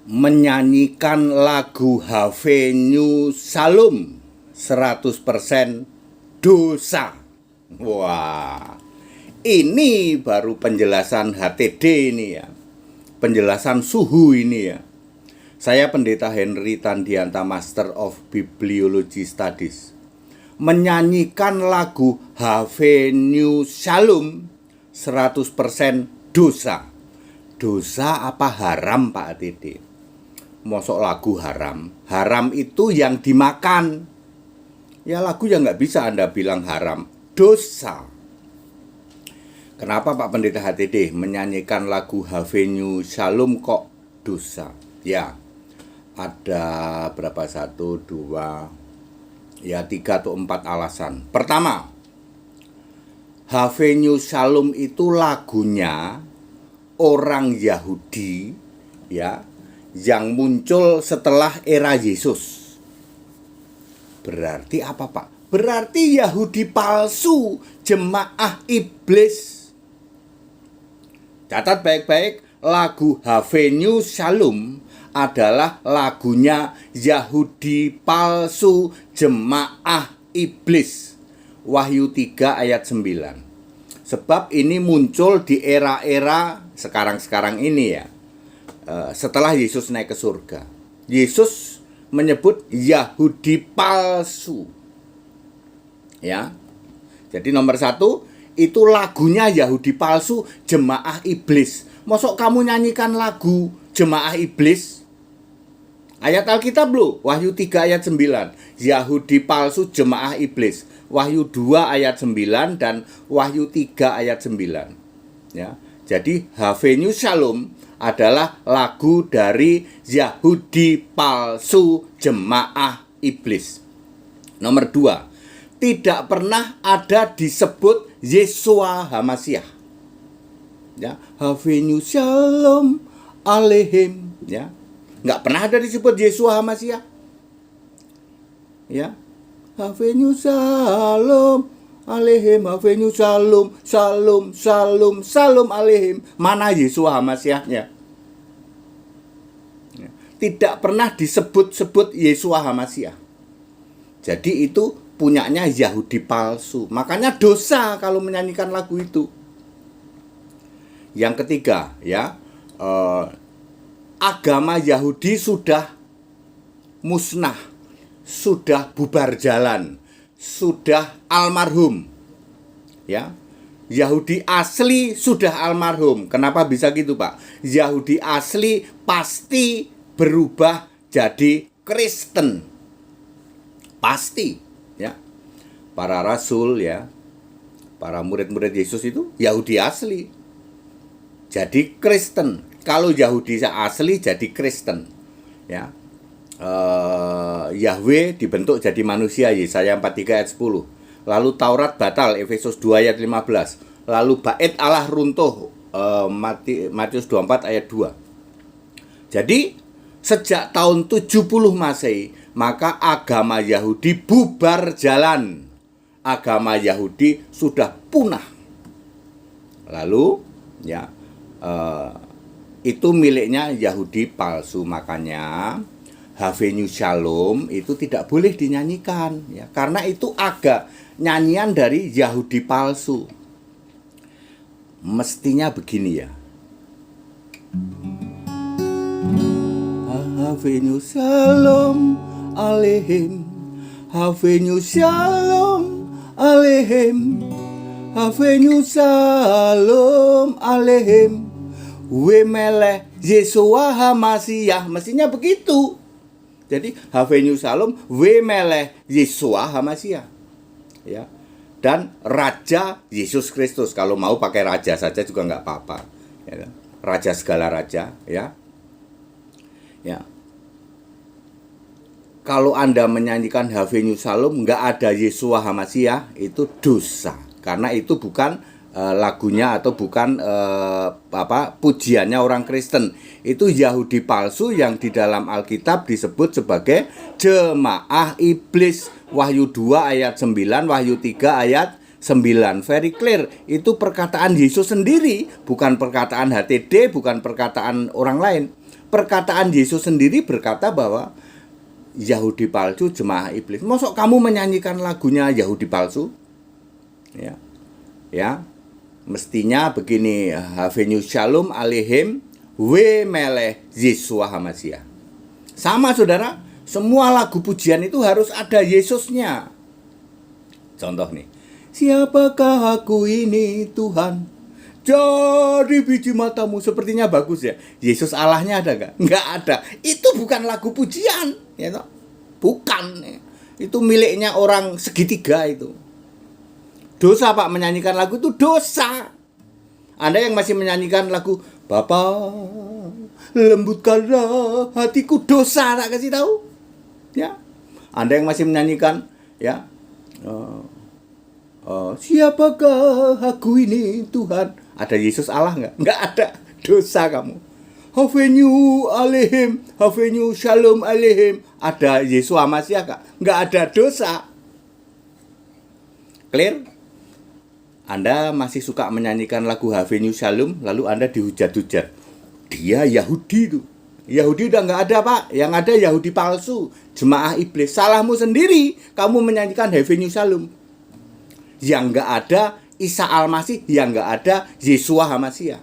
menyanyikan lagu Haveenu Shalom 100% dosa. Wah, ini baru penjelasan HTD ini ya. Penjelasan suhu ini ya. Saya Pendeta Henry Tandianta, Master of Bibliology Studies, menyanyikan lagu Haveenu Shalom 100% dosa. Dosa apa haram, Pak HTD? Mosok lagu haram? Haram itu yang dimakan. Ya lagu yang nggak bisa Anda bilang haram. Dosa. Kenapa Pak Pendeta HTD menyanyikan lagu Haveenu Shalom kok dosa? Ya, ada berapa? 1, 2, ya 3 atau 4 alasan. Pertama, Haveenu Shalom itu lagunya orang Yahudi ya, yang muncul setelah era Yesus. Berarti apa, Pak? Berarti Yahudi palsu, jemaah iblis. Catat baik-baik, lagu Haveenu Shalom adalah lagunya Yahudi palsu, jemaah iblis. Wahyu 3 ayat 9. Sebab ini muncul di era-era sekarang-sekarang ini ya, setelah Yesus naik ke surga. Yesus menyebut Yahudi palsu ya. Jadi nomor 1, itu lagunya Yahudi palsu, jemaah iblis. Mosok kamu nyanyikan lagu jemaah iblis? Ayat Alkitab loh, Wahyu 3 ayat 9. Yahudi palsu, jemaah iblis. Wahyu 2 ayat 9 dan Wahyu 3 ayat 9. Ya. Jadi Haveenu Shalom adalah lagu dari Yahudi palsu, jemaah iblis. Nomor 2, tidak pernah ada disebut Yeshua HaMashiach. Ya, Haveenu Shalom Aleihim, ya. Nggak pernah ada disebut Yeshua HaMashiach. Ya. Haveenu Shalom Aleihim, Haveenu Shalom, Shalom, Shalom, Shalom Aleihim. Mana Yeshua HaMashiachnya? Ya. Tidak pernah disebut-sebut Yeshua HaMashiach. Jadi itu punyanya Yahudi palsu. Makanya dosa kalau menyanyikan lagu itu. Yang ketiga, ya, agama Yahudi sudah musnah, sudah bubar jalan, sudah almarhum. Ya. Yahudi asli sudah almarhum. Kenapa bisa gitu, Pak? Yahudi asli pasti berubah jadi Kristen. Pasti, ya. Para rasul ya, para murid-murid Yesus itu Yahudi asli. Jadi Kristen. Kalau Yahudi asli jadi Kristen. Ya. Yahweh dibentuk jadi manusia, Yesaya 43 ayat 10. Lalu Taurat batal, Efesus 2 ayat 15. Lalu bait Allah runtuh, Matius 24 ayat 2. Jadi sejak tahun 70 Masehi, maka agama Yahudi bubar jalan. Agama Yahudi sudah punah. Lalu ya, itu miliknya Yahudi palsu. Makanya Haveenu Shalom itu tidak boleh dinyanyikan ya, karena itu agak nyanyian dari Yahudi palsu. Mestinya begini ya. Haveenu Shalom Aleihim, Haveenu Shalom Aleihim, Haveenu Shalom Aleihim, we meleh Yeshua HaMashiach. Mestinya begitu. Jadi Haveenu Shalom, we meleh Yeshua HaMashiach. Ya. Dan Raja Yesus Kristus. Kalau mau pakai raja saja juga nggak apa-apa. Ya. Raja segala raja, ya. Ya. Kalau Anda menyanyikan Haveenu Shalom nggak ada Yeshua HaMashiach, itu dosa. Karena itu bukan lagunya atau bukan pujiannya orang Kristen. Itu Yahudi palsu yang di dalam Alkitab disebut sebagai jemaah iblis. Wahyu 2 ayat 9, Wahyu 3 ayat 9. Very clear. Itu perkataan Yesus sendiri, bukan perkataan HTD, bukan perkataan orang lain. perkataan Yesus sendiri berkata bahwa Yahudi palsu, jemaah iblis. Mosok kamu menyanyikan lagunya Yahudi palsu? Ya. Ya. Mestinya begini, Havenu Shalom Aleihim we meleh Yeshua Hamasiah. Sama saudara, semua lagu pujian itu harus ada Yesusnya. Contoh nih, siapakah aku ini Tuhan? Jadi biji matamu, sepertinya bagus ya. Yesus Allahnya ada gak? Nggak ada. Itu bukan lagu pujian, ya toh? Bukan. Itu miliknya orang segitiga itu. Dosa Pak, menyanyikan lagu itu dosa. Anda yang masih menyanyikan lagu Bapa lembutkanlah hatiku, dosa, tak kasih tahu. Ya. Anda yang masih menyanyikan ya siapakah aku ini Tuhan? Ada Yesus Allah nggak? Nggak ada. Dosa kamu. Havenu Aleihim, Havenu Shalom Aleihim. Ada Yesus Hamasiah nggak? Nggak ada. Dosa. Clear? Anda masih suka menyanyikan lagu Havenu Shalom, lalu Anda dihujat-hujat. Dia Yahudi itu. Yahudi udah nggak ada Pak. Yang ada Yahudi palsu, jemaah iblis. Salahmu sendiri. Kamu menyanyikan Havenu Shalom. Yang nggak ada Isa Al-Masih, yang nggak ada Yeshua Hamasiah.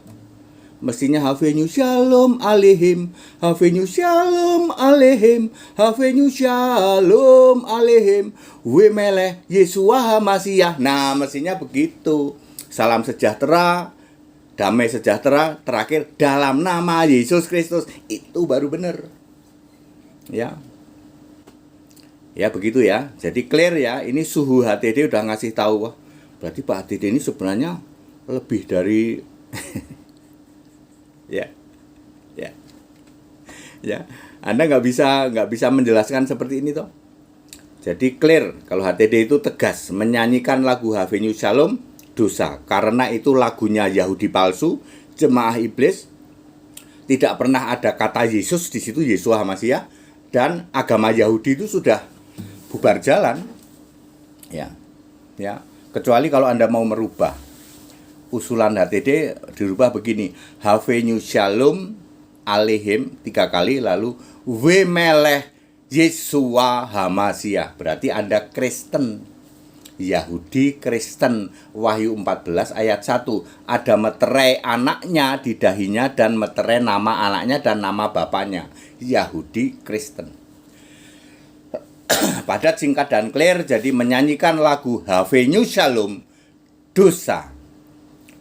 Mestinya Havenu Shalom Aleihim, Havenu Shalom Aleihim, Havenu Shalom Aleihim, we meleh Yeshua Hamasiah. Nah, mestinya begitu. Salam sejahtera, damai sejahtera, terakhir dalam nama Yesus Kristus. Itu baru benar. Ya. Ya begitu ya. Jadi clear ya. Ini suhu HTD udah ngasih tahu. Wah, berarti Pak HTD ini sebenarnya lebih dari ya. Anda nggak bisa menjelaskan seperti ini toh. Jadi clear kalau HTD itu tegas menyanyikan lagu Havenu Shalom dosa, karena itu lagunya Yahudi palsu, jemaah iblis. Tidak pernah ada kata Yesus di situ, Yeshua Hamasiah, dan agama Yahudi itu sudah bubar jalan. Ya. Kecuali kalau Anda mau merubah usulan HTD, dirubah begini, Havenu Shalom Aleihim 3 kali, lalu we meleh Yeshua Hamasiah. Berarti Anda Kristen, Yahudi Kristen. Wahyu 14 ayat 1, ada meterai anaknya di dahinya dan meterai nama anaknya dan nama bapaknya. Yahudi Kristen. Padat, singkat, dan clear. Jadi menyanyikan lagu Havenu Shalom dosa,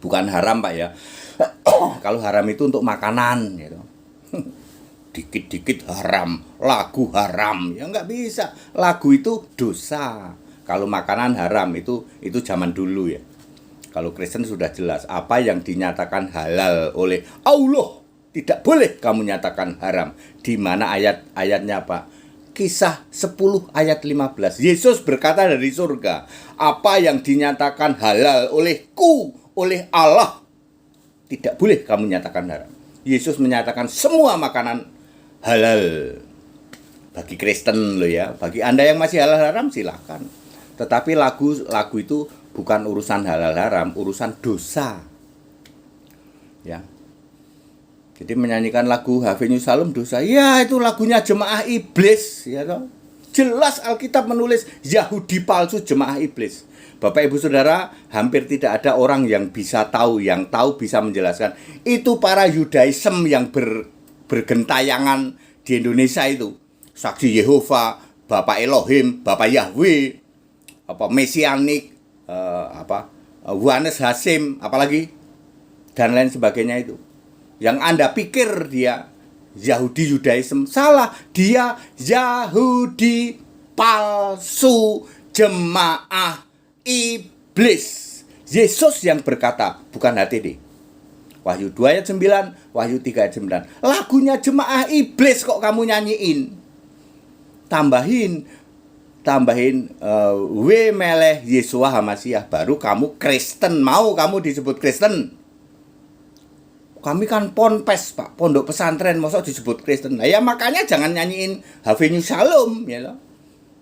bukan haram Pak ya. Kalau haram itu untuk makanan gitu. Dikit-dikit haram, lagu haram, ya nggak bisa. Lagu itu dosa. Kalau makanan haram itu zaman dulu ya. Kalau Kristen sudah jelas apa yang dinyatakan halal oleh Allah tidak boleh kamu nyatakan haram. Di mana ayatnya Pak? Kisah 10 ayat 15. Yesus berkata dari surga, apa yang dinyatakan halal olehku, oleh Allah, tidak boleh kamu nyatakan haram. Yesus menyatakan semua makanan halal. Bagi Kristen loh ya. Bagi Anda yang masih halal haram silakan. Tetapi lagu itu bukan urusan halal haram, urusan dosa. Ya. Jadi menyanyikan lagu Havenu Shalom dosa, ya itu lagunya jemaah iblis, ya toh. Jelas Alkitab menulis Yahudi palsu, jemaah iblis. Bapak Ibu Saudara, hampir tidak ada orang yang bisa tahu, yang tahu bisa menjelaskan. Itu para Yudaism yang bergentayangan di Indonesia itu. Saksi Yehova, Bapak Elohim, Bapak Yahweh, Mesianik, Yohanes Hasim, apalagi dan lain sebagainya itu. Yang Anda pikir dia Yahudi Yudaism, salah. Dia Yahudi palsu, jemaah iblis. Yesus yang berkata, bukan HTD. Wahyu 2 ayat 9, Wahyu 3 ayat 9. Lagunya jemaah iblis kok kamu nyanyiin. Tambahin we meleh Yeshua Hamasiah, baru kamu Kristen. Mau kamu disebut Kristen? Kami kan ponpes Pak, pondok pesantren, masa disebut Kristen. Nah ya makanya jangan nyanyiin Havenu Shalom ya loh.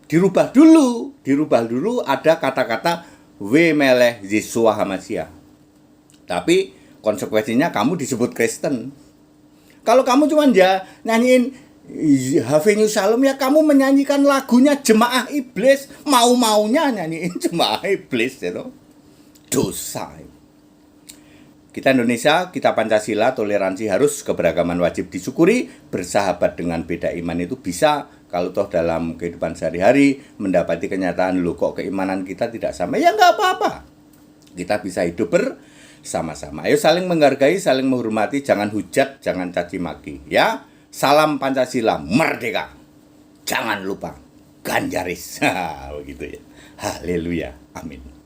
Dirubah dulu ada kata-kata we meleh Yeshua Hamasiah. Tapi konsekuensinya kamu disebut Kristen. Kalau kamu cuma nyanyiin Have New Shalom, ya kamu menyanyikan lagunya Jemaah Iblis, mau-maunya nyanyiin Jemaah Iblis, you know? Dosa. Kita Indonesia, kita Pancasila, toleransi harus, keberagaman wajib disyukuri, bersahabat dengan beda iman itu bisa. Kalau toh dalam kehidupan sehari-hari mendapati kenyataan, loh kok keimanan kita tidak sama, ya nggak apa-apa. Kita bisa hidup bersama-sama. Ayo saling menghargai, saling menghormati, jangan hujat, jangan caci maki. Ya, salam Pancasila, merdeka. Jangan lupa, Ganjaris. Begitu ya. Haleluya. Amin.